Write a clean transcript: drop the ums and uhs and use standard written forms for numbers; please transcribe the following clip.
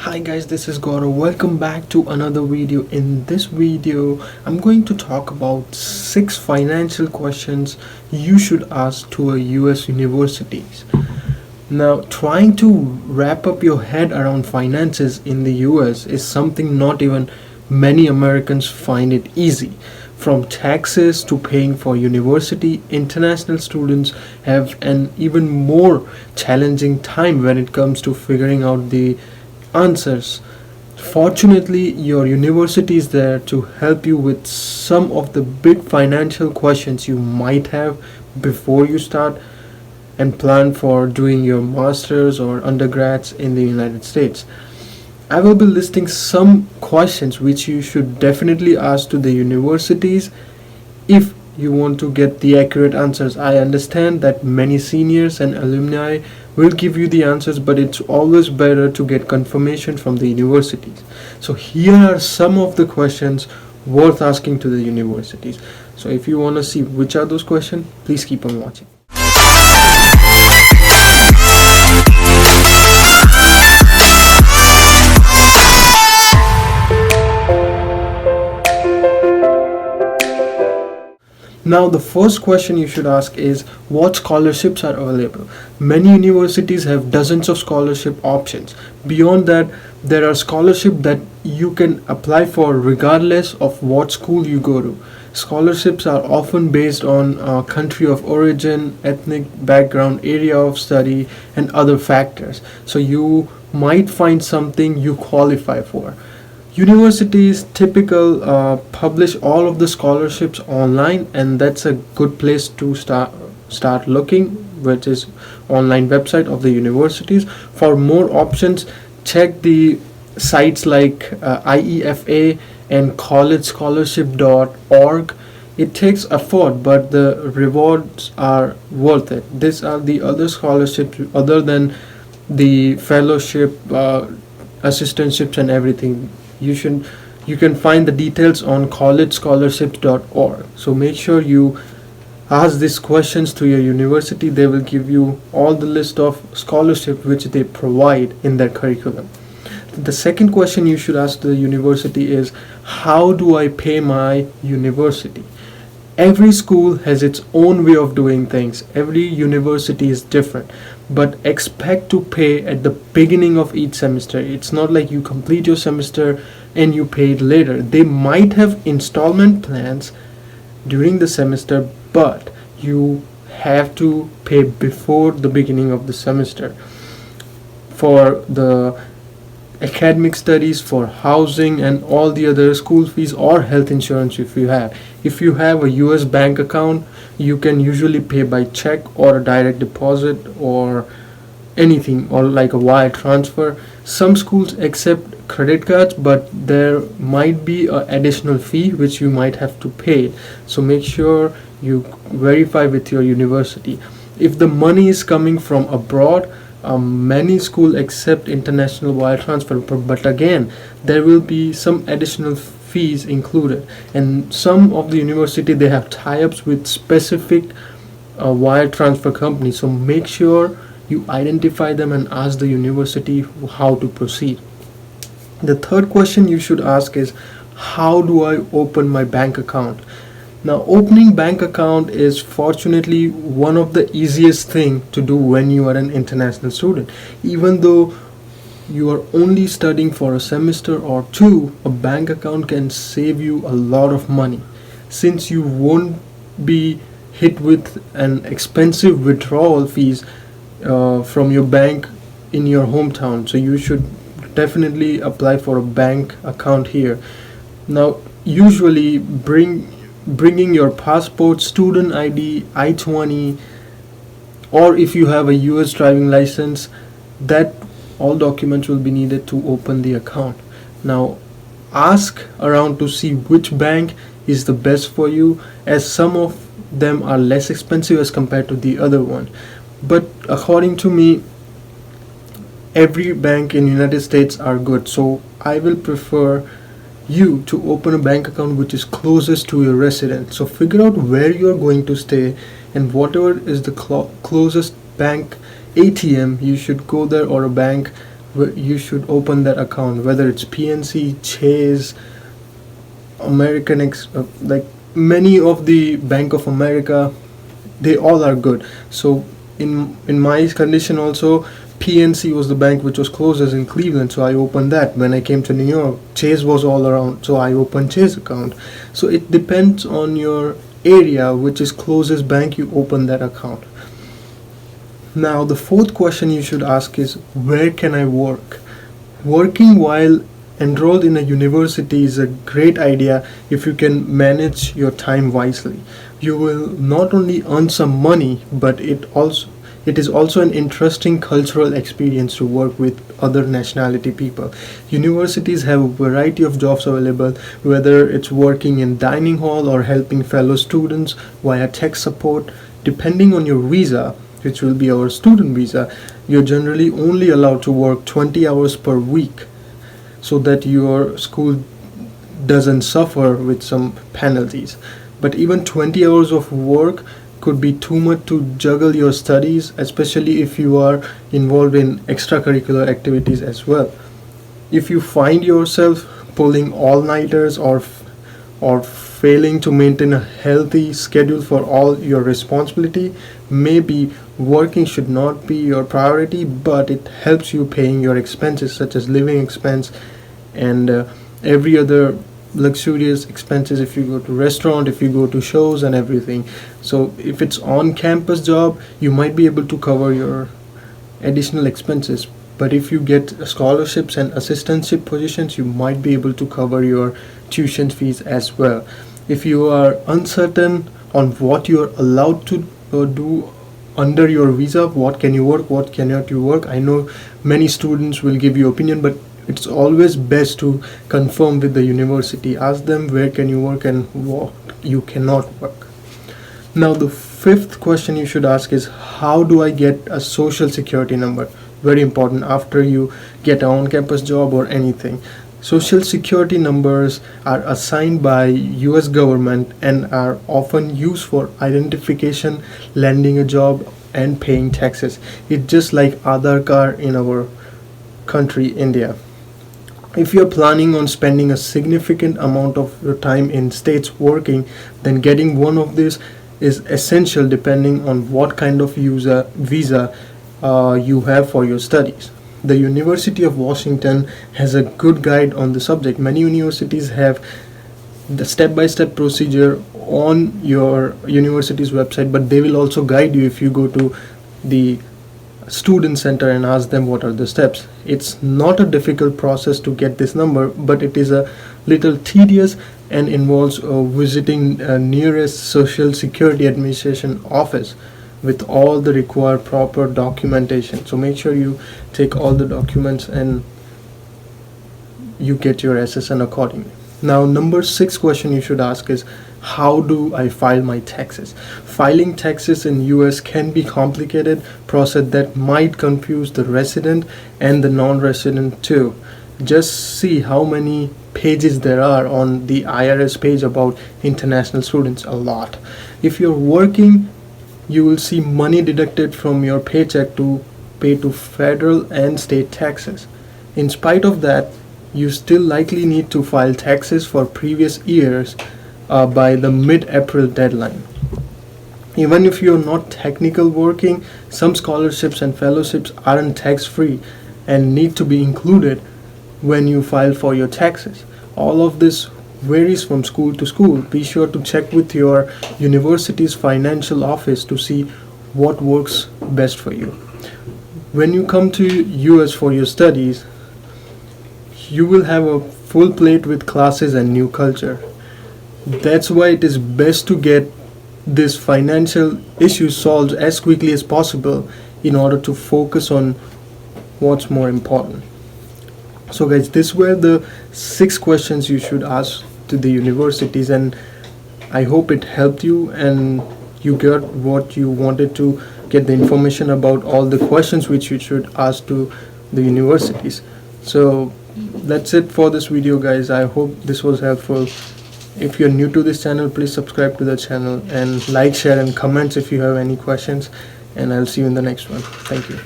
Hi guys, this is Gaurav. Welcome back to another video. In this video, I'm going to talk about 6 financial questions you should ask to a US universities. Now, trying to wrap up your head around finances in the US is something not even many Americans find it easy. From taxes to paying for university, international students have an even more challenging time when it comes to figuring out the answers. Fortunately, your university is there to help you with some of the big financial questions you might have before you start and plan for doing your masters or undergrads in the United States. I will be listing some questions which you should definitely ask to the universities if you want to get the accurate answers. I understand that many seniors and alumni will give you the answers, but it's always better to get confirmation from the universities. So here are some of the questions worth asking to the universities. So if you want to see which are those questions, please keep on watching. Now, the first question you should ask is what scholarships are available. Many universities have dozens of scholarship options. Beyond that, there are scholarships that you can apply for regardless of what school you go to. Scholarships are often based on country of origin, ethnic background, area of study, and other factors. So you might find something you qualify for. Universities publish all of the scholarships online, and that's a good place to start looking, which is online website of the universities. For more options, check the sites like IEFA and collegescholarship.org. It takes effort, but the rewards are worth it. These are the other scholarships other than the fellowship, assistantships, and everything. You can find the details on collegescholarships.org. So make sure you ask these questions to your university. They will give you all the list of scholarships which they provide in their curriculum. The second question you should ask the university is, how do I pay my university? Every school has its own way of doing things. Every university is different, but expect to pay at the beginning of each semester. It's not like you complete your semester and you pay it later. They might have installment plans during the semester, but you have to pay before the beginning of the semester for the academic studies, for housing, and all the other school fees or health insurance if you have. If you have a US bank account, you can usually pay by check or a direct deposit or anything, or like a wire transfer. Some schools accept credit cards, but there might be an additional fee which you might have to pay. So make sure you verify with your university. If the money is coming from abroad, many schools accept international wire transfer, but again, there will be some additional fees included. And some of the university, they have tie-ups with specific wire transfer companies. So make sure you identify them and ask the university how to proceed. The third question you should ask is, how do I open my bank account? Now, opening bank account is fortunately one of the easiest thing to do when you are an international student. Even though you are only studying for a semester or two, a bank account can save you a lot of money, since you won't be hit with an expensive withdrawal fees from your bank in your hometown. So you should definitely apply for a bank account here. Now, usually bringing your passport, student ID, I-20, or if you have a US driving license, that all documents will be needed to open the account. Now, ask around to see which bank is the best for you, as some of them are less expensive as compared to the other one. But according to me, every bank in United States are good. So I will prefer you to open a bank account which is closest to your residence. So figure out where you are going to stay, and whatever is the closest bank ATM, you should go there, or a bank you should open that account, whether it's PNC, Chase, like many of the Bank of America, they all are good. So in my condition also, PNC was the bank which was closest in Cleveland, so I opened that. When I came to New York, Chase was all around, so I opened Chase account. So it depends on your area, which is closest bank, you open that account. Now the fourth question you should ask is, where can I work? Working while enrolled in a university is a great idea if you can manage your time wisely. You will not only earn some money, but it is also an interesting cultural experience to work with other nationality people. Universities have a variety of jobs available, whether it's working in dining hall or helping fellow students via tech support. Depending on your visa, which will be our student visa, you're generally only allowed to work 20 hours per week, so that your school doesn't suffer with some penalties. But even 20 hours of work could be too much to juggle your studies, especially if you are involved in extracurricular activities as well. If you find yourself pulling all-nighters or failing to maintain a healthy schedule for all your responsibility, maybe working should not be your priority, but it helps you paying your expenses such as living expense and every other luxurious expenses, if you go to restaurant, if you go to shows and everything. So if it's on campus job, you might be able to cover your additional expenses, but if you get scholarships and assistantship positions, you might be able to cover your tuition fees as well. If you are uncertain on what you are allowed to do under your visa, what can you work, what cannot you work, I know many students will give you opinion, but it's always best to confirm with the university. Ask them where can you work and what you cannot work. Now the fifth question you should ask is, how do I get a social security number? Very important after you get an on-campus job or anything. Social security numbers are assigned by US government and are often used for identification, landing a job and paying taxes. It's just like Aadhaar card in our country, India. If you're planning on spending a significant amount of your time in states working, then getting one of these is essential depending on what kind of visa you have for your studies. The University of Washington has a good guide on the subject. Many universities have the step-by-step procedure on your university's website, but they will also guide you if you go to the student center and ask them what are the steps. It's not a difficult process to get this number, but it is a little tedious and involves visiting nearest Social Security Administration office with all the required proper documentation. So make sure you take all the documents and you get your SSN accordingly. Now number 6 question you should ask is, how do I file my taxes? Filing taxes in US can be complicated process that might confuse the resident and the non-resident too. Just see how many pages there are on the IRS page about international students. A lot. If you're working, you will see money deducted from your paycheck to pay to federal and state taxes. In spite of that, you still likely need to file taxes for previous years by the mid-April deadline. Even if you're not technical working, some scholarships and fellowships aren't tax-free and need to be included when you file for your taxes. All of this varies from school to school. Be sure to check with your university's financial office to see what works best for you. When you come to US for your studies, you will have a full plate with classes and new culture. That's why it is best to get this financial issue solved as quickly as possible in order to focus on what's more important. So guys, these were the 6 questions you should ask to the universities, and I hope it helped you and you got what you wanted to get, the information about all the questions which you should ask to the universities. So that's it for this video, guys. I hope this was helpful. If you're new to this channel, please subscribe to the channel and like, share and comments if you have any questions, and I'll see you in the next one. Thank you.